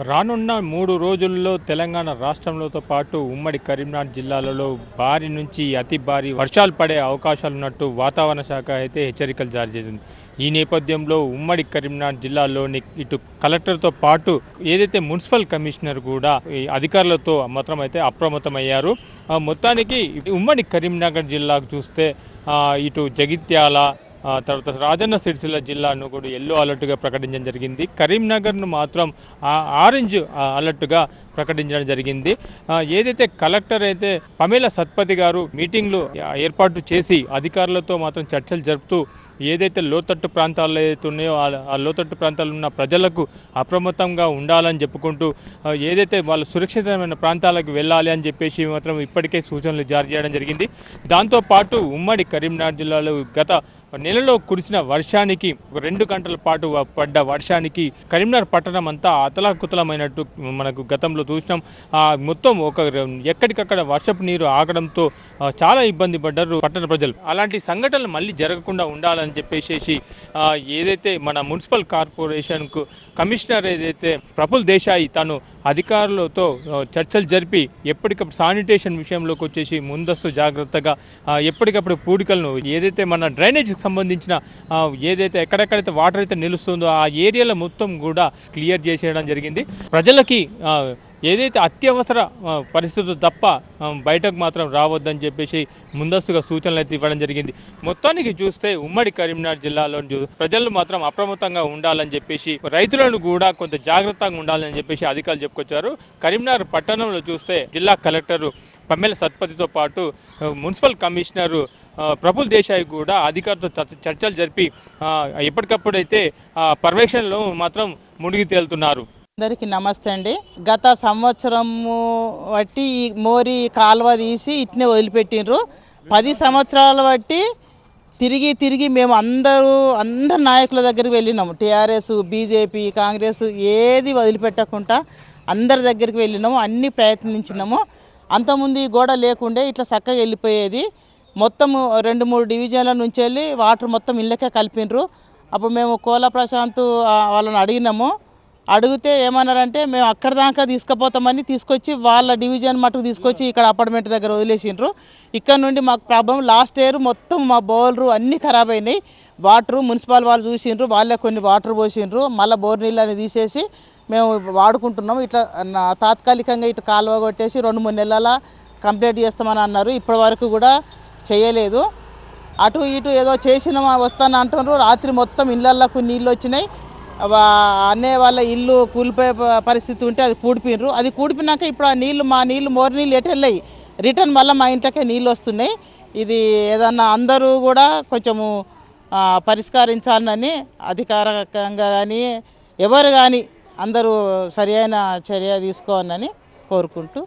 రానున్న 3 రోజుల్లో తెలంగాణ రాష్ట్రంలోతో పాటు ఉమ్మడి కరీంనగర్ జిల్లాలలో భారీ నుంచి అతి భారీ వర్షాలు పడే అవకాశాలున్నట్టు వాతావరణ శాఖ అయితే హెచ్చరికలు జారీ చేసింది. ఈ నేపథ్యంలో ఉమ్మడి కరీంనగర్ జిల్లాలోని ఇటు కలెక్టర్తో పాటు ఏదైతే మున్సిపల్ కమిషనర్ కూడా ఈ అధికారులతో మాత్రం అయితే అప్రమత్తమయ్యారు. మొత్తానికి ఉమ్మడి కరీంనగర్ జిల్లాకు చూస్తే ఇటు జగిత్యాల తర్వాత రాజన్న సిరిసిల్ల జిల్లాను కూడా ఎల్లో అలర్ట్గా ప్రకటించడం జరిగింది. కరీంనగర్ను మాత్రం ఆరెంజ్ అలర్ట్గా ప్రకటించడం జరిగింది. ఏదైతే కలెక్టర్ అయితే పమేల సత్పతి గారు మీటింగ్లు ఏర్పాటు చేసి అధికారులతో మాత్రం చర్చలు జరుపుతూ ఏదైతే లోతట్టు ప్రాంతాల్లో ఏదైతే ఉన్నాయో ఆ లోతట్టు ప్రాంతాల్లో ఉన్న ప్రజలకు అప్రమత్తంగా ఉండాలని చెప్పుకుంటూ ఏదైతే వాళ్ళు సురక్షితమైన ప్రాంతాలకు వెళ్ళాలి అని చెప్పేసి మాత్రం ఇప్పటికే సూచనలు జారీ చేయడం జరిగింది. దాంతోపాటు ఉమ్మడి కరీంనగర్ జిల్లాలో గత నెలలో కురిసిన వర్షానికి 2 గంటల పాటు పడ్డ వర్షానికి కరీంనగర్ పట్టణం అంతా అతలాకుతలమైనట్టు మనకు గతంలో చూసినాం. మొత్తం ఎక్కడికక్కడ వర్షపు నీరు ఆగడంతో చాలా ఇబ్బంది పడ్డారు పట్టణ ప్రజలు. అలాంటి సంఘటనలు మళ్ళీ జరగకుండా ఉండాలని చెప్పేసి ఏదైతే మన మున్సిపల్ కార్పొరేషన్కు కమిషనర్ ఏదైతే ప్రఫుల్ దేశాయి తను అధికారులతో చర్చలు జరిపి ఎప్పటికప్పుడు శానిటేషన్ విషయంలోకి వచ్చేసి ముందస్తు జాగ్రత్తగా ఎప్పటికప్పుడు పూడికలను ఏదైతే మన డ్రైనేజ్ సంబంధించిన ఏదైతే ఎక్కడెక్కడైతే వాటర్ అయితే నిలుస్తుందో ఆ ఏరియాలో మొత్తం కూడా క్లియర్ చేసేయడం జరిగింది. ప్రజలకి ఏదైతే అత్యవసర పరిస్థితులు తప్ప బయటకు మాత్రం రావద్దని చెప్పేసి ముందస్తుగా సూచనలు అయితే ఇవ్వడం జరిగింది. మొత్తానికి చూస్తే ఉమ్మడి కరీంనగర్ జిల్లాలో ప్రజలు మాత్రం అప్రమత్తంగా ఉండాలని చెప్పేసి రైతులను కూడా కొంత జాగ్రత్తగా ఉండాలని చెప్పేసి అధికారులు చెప్పుకొచ్చారు. కరీంనగర్ పట్టణంలో చూస్తే జిల్లా కలెక్టరు పమేల సత్పతితో పాటు మున్సిపల్ కమిషనరు ప్రఫుల్ దేశాయ్ కూడా అధికారులతో చర్చలు జరిపి ఎప్పటికప్పుడైతే పర్యవేక్షణలో మాత్రం మునిగి తేలుతున్నారు. అందరికీ నమస్తే అండి. గత సంవత్సరము బట్టి ఈ మోరి కాలువ తీసి ఇట్నే వదిలిపెట్టిండ్రు. 10 సంవత్సరాల బట్టి తిరిగి మేము అందరు నాయకుల దగ్గరికి వెళ్ళినాము. టీఆర్ఎస్, బీజేపీ, కాంగ్రెస్ ఏది వదిలిపెట్టకుండా అందరి దగ్గరికి వెళ్ళినాము. అన్నీ ప్రయత్నించినాము. అంతకుముందు ఈ గోడ లేకుండే ఇట్లా చక్కగా వెళ్ళిపోయేది. మొత్తం 2-3 డివిజన్ల నుంచి వెళ్ళి వాటర్ మొత్తం ఇళ్ళకే కలిపినరు. అప్పుడు మేము కోల ప్రశాంత్ వాళ్ళని అడిగితే ఏమన్నారంటే మేము అక్కడ దాకా తీసుకుపోతామని తీసుకొచ్చి వాళ్ళ డివిజన్ మటుకు తీసుకొచ్చి ఇక్కడ అపార్ట్మెంట్ దగ్గర వదిలేసిండ్రు. ఇక్కడ నుండి మాకు ప్రాబ్లం. లాస్ట్ ఇయర్ మొత్తం మా బోర్లు అన్నీ ఖరాబ్ అయినాయి. వాటరు మున్సిపల్ వాళ్ళు చూసిండ్రు, వాళ్ళే కొన్ని వాటర్ పోసిండ్రు. మళ్ళీ బోర్ నీళ్ళని తీసేసి మేము వాడుకుంటున్నాము. ఇట్లా తాత్కాలికంగా ఇటు కాలువ కొట్టేసి 2-3 నెలల కంప్లీట్ చేస్తామని అన్నారు. ఇప్పటి వరకు కూడా చేయలేదు. అటు ఇటు ఏదో చేసిన వస్తాను అంటున్నారు. రాత్రి మొత్తం ఇళ్ళకు నీళ్ళు వచ్చినాయి. అనే వాళ్ళ ఇల్లు కూలిపోయే పరిస్థితి ఉంటే అది కూడిపోయినరు. అది కూడిపోయినాక ఇప్పుడు ఆ నీళ్ళు మా నీళ్ళు మోరి నీళ్ళు ఎటు వెళ్ళాయి రిటర్న్ మళ్ళీ మా ఇంట్లోకే నీళ్ళు వస్తున్నాయి. ఇది ఏదన్నా అందరూ కూడా కొంచెము పరిష్కరించాలని అధికారికంగా కానీ ఎవరు కానీ అందరూ సరైన చర్య తీసుకోవాలని కోరుకుంటూ